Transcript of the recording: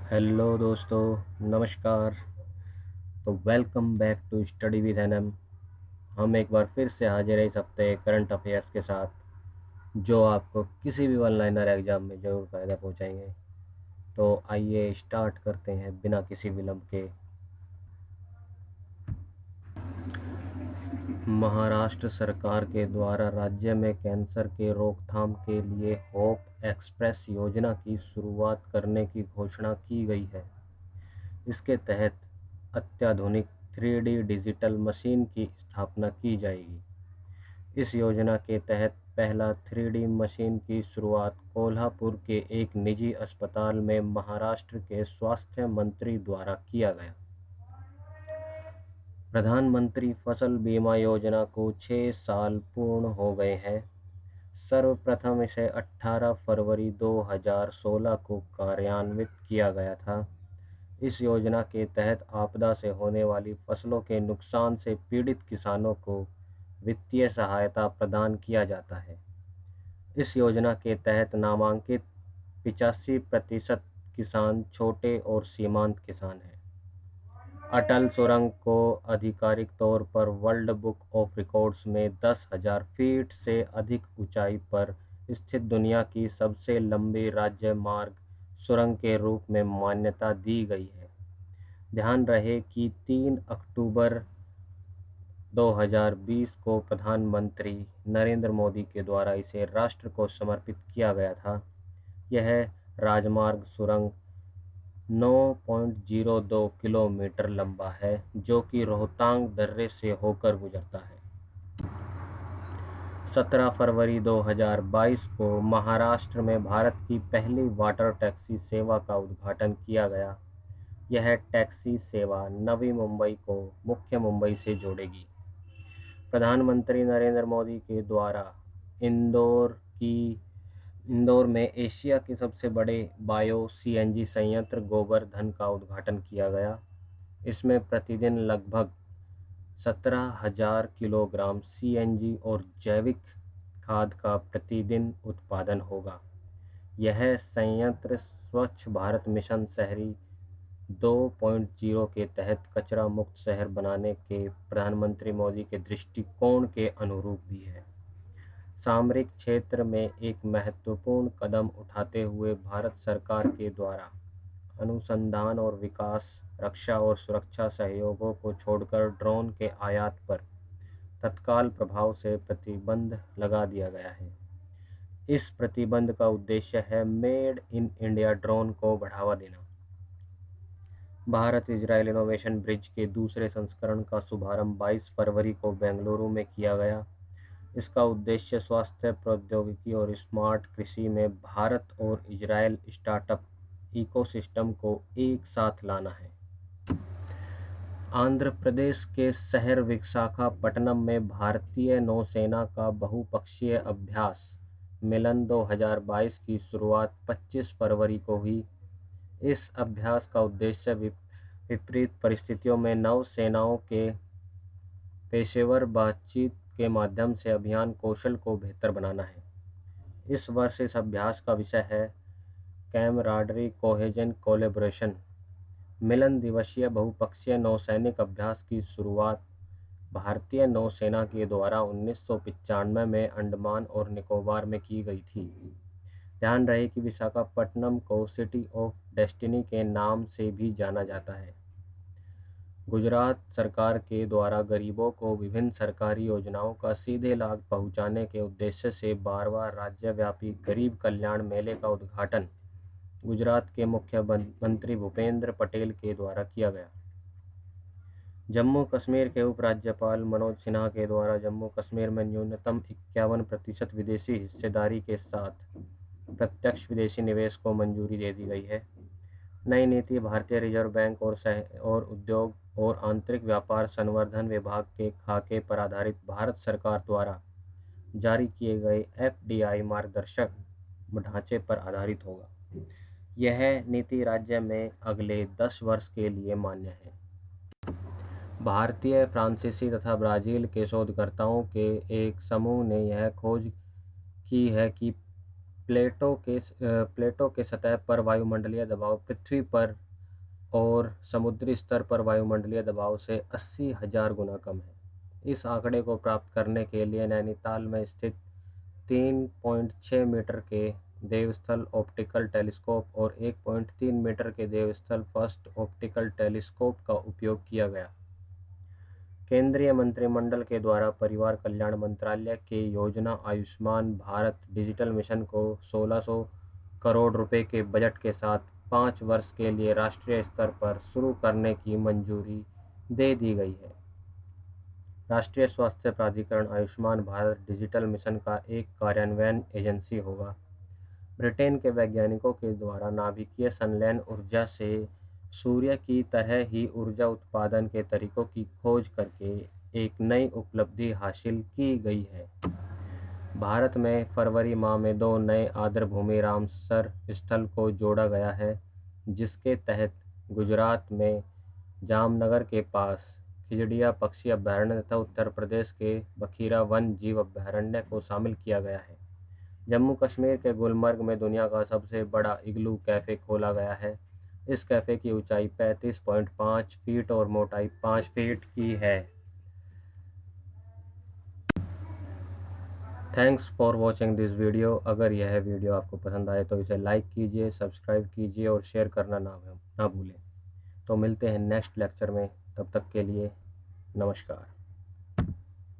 Hello दोस्तों, नमस्कार। तो welcome back to study with NM. हम एक बार फिर से हाजिर हैं इस हफ्ते करंट अफेयर्स के साथ, जो आपको किसी भी वन लाइनर एग्जाम में ज़रूर फ़ायदा पहुंचाएंगे। तो आइए स्टार्ट करते हैं बिना किसी विलंब के। महाराष्ट्र सरकार के द्वारा राज्य में कैंसर के रोकथाम के लिए होप एक्सप्रेस योजना की शुरुआत करने की घोषणा की गई है। इसके तहत अत्याधुनिक 3D डिजिटल मशीन की स्थापना की जाएगी। इस योजना के तहत पहला 3D मशीन की शुरुआत कोल्हापुर के एक निजी अस्पताल में महाराष्ट्र के स्वास्थ्य मंत्री द्वारा किया गया। प्रधानमंत्री फसल बीमा योजना को 6 साल पूर्ण हो गए हैं। सर्वप्रथम इसे 18 फरवरी 2016 को कार्यान्वित किया गया था। इस योजना के तहत आपदा से होने वाली फसलों के नुकसान से पीड़ित किसानों को वित्तीय सहायता प्रदान किया जाता है। इस योजना के तहत नामांकित 85% किसान छोटे और सीमांत किसान हैं। अटल सुरंग को आधिकारिक तौर पर वर्ल्ड बुक ऑफ रिकॉर्ड्स में 10,000 फीट से अधिक ऊंचाई पर स्थित दुनिया की सबसे लंबी राज्य मार्ग सुरंग के रूप में मान्यता दी गई है। ध्यान रहे कि 3 अक्टूबर 2020 को प्रधानमंत्री नरेंद्र मोदी के द्वारा इसे राष्ट्र को समर्पित किया गया था। यह राजमार्ग सुरंग 9.02 किलोमीटर लंबा है, जो कि रोहतांग दर्रे से होकर गुजरता है। 17 फरवरी 2022 को महाराष्ट्र में भारत की पहली वाटर टैक्सी सेवा का उद्घाटन किया गया। यह टैक्सी सेवा नवी मुंबई को मुख्य मुंबई से जोड़ेगी। प्रधानमंत्री नरेंद्र मोदी के द्वारा इंदौर में एशिया के सबसे बड़े बायो सीएनजी संयंत्र गोवर्धन का उद्घाटन किया गया। इसमें प्रतिदिन लगभग 17,000 किलोग्राम सीएनजी और जैविक खाद का प्रतिदिन उत्पादन होगा। यह संयंत्र स्वच्छ भारत मिशन शहरी 2.0 के तहत कचरा मुक्त शहर बनाने के प्रधानमंत्री मोदी के दृष्टिकोण के अनुरूप भी है। सामरिक क्षेत्र में एक महत्वपूर्ण कदम उठाते हुए भारत सरकार के द्वारा अनुसंधान और विकास, रक्षा और सुरक्षा सहयोगों को छोड़कर ड्रोन के आयात पर तत्काल प्रभाव से प्रतिबंध लगा दिया गया है। इस प्रतिबंध का उद्देश्य है मेड इन इंडिया ड्रोन को बढ़ावा देना। भारत इजरायल इनोवेशन ब्रिज के दूसरे संस्करण का शुभारंभ 22 फरवरी को बेंगलुरु में किया गया। इसका उद्देश्य स्वास्थ्य प्रौद्योगिकी और स्मार्ट कृषि में भारत और इजरायल स्टार्टअप इकोसिस्टम को एक साथ लाना है। आंध्र प्रदेश के शहर विशाखापट्टनम में भारतीय नौसेना का बहुपक्षीय अभ्यास मिलन 2022 की शुरुआत 25 फरवरी को हुई। इस अभ्यास का उद्देश्य विपरीत परिस्थितियों में नौसेनाओं के पेशेवर बातचीत के माध्यम से अभियान कौशल को बेहतर बनाना है। इस वर्ष इस अभ्यास का विषय है कैमराडरी कोहेजन कोलैबोरेशन। मिलन दिवसीय बहुपक्षीय नौसैनिक अभ्यास की शुरुआत भारतीय नौसेना के द्वारा 1995 में अंडमान और निकोबार में की गई थी। ध्यान रहे कि विशाखापट्टनम को सिटी ऑफ डेस्टिनी के नाम से भी जाना जाता है। गुजरात सरकार के द्वारा गरीबों को विभिन्न सरकारी योजनाओं का सीधे लाभ पहुंचाने के उद्देश्य से 12वां राज्यव्यापी गरीब कल्याण मेले का उद्घाटन गुजरात के मुख्यमंत्री भूपेंद्र पटेल के द्वारा किया गया। जम्मू कश्मीर के उपराज्यपाल मनोज सिन्हा के द्वारा जम्मू कश्मीर में न्यूनतम 51% विदेशी हिस्सेदारी के साथ प्रत्यक्ष विदेशी निवेश को मंजूरी दे दी गई है। नई नीति भारतीय रिजर्व बैंक और उद्योग और आंतरिक व्यापार संवर्धन विभाग के खाके पर आधारित भारत सरकार द्वारा जारी किए गए एफडीआई मार्गदर्शक ढांचे पर आधारित होगा। यह नीति राज्य में अगले 10 वर्ष के लिए मान्य है। भारतीय, फ्रांसीसी तथा ब्राज़ील के शोधकर्ताओं के एक समूह ने यह खोज की है कि प्लेटों के सतह पर वायुमंडलीय दबाव पृथ्वी पर और समुद्री स्तर पर वायुमंडलीय दबाव से 80,000 गुना कम है। इस आंकड़े को प्राप्त करने के लिए नैनीताल में स्थित 3.6 मीटर के देवस्थल ऑप्टिकल टेलीस्कोप और 1.3 मीटर के देवस्थल फर्स्ट ऑप्टिकल टेलीस्कोप का उपयोग किया गया। केंद्रीय मंत्रिमंडल के द्वारा परिवार कल्याण मंत्रालय के योजना आयुष्मान भारत डिजिटल मिशन को 1600 करोड़ रुपए के बजट के साथ 5 वर्ष के लिए राष्ट्रीय स्तर पर शुरू करने की मंजूरी दे दी गई है। राष्ट्रीय स्वास्थ्य प्राधिकरण आयुष्मान भारत डिजिटल मिशन का एक कार्यान्वयन एजेंसी होगा। ब्रिटेन के वैज्ञानिकों के द्वारा नाभिकीय संलयन ऊर्जा से सूर्य की तरह ही ऊर्जा उत्पादन के तरीकों की खोज करके एक नई उपलब्धि हासिल की गई है। भारत में फरवरी माह में 2 नए आर्द्रभूमि रामसर स्थल को जोड़ा गया है, जिसके तहत गुजरात में जामनगर के पास खिजड़िया पक्षी अभयारण्य तथा उत्तर प्रदेश के बखीरा वन जीव अभयारण्य को शामिल किया गया है। जम्मू कश्मीर के गुलमर्ग में दुनिया का सबसे बड़ा इग्लू कैफ़े खोला गया है। इस कैफ़े की ऊंचाई 35.5 फीट और मोटाई 5 फीट की है। Thanks for watching this video. अगर यह वीडियो आपको पसंद आए तो इसे लाइक कीजिए, सब्सक्राइब कीजिए और शेयर करना ना भूलें। तो मिलते हैं नेक्स्ट लेक्चर में, तब तक के लिए नमस्कार।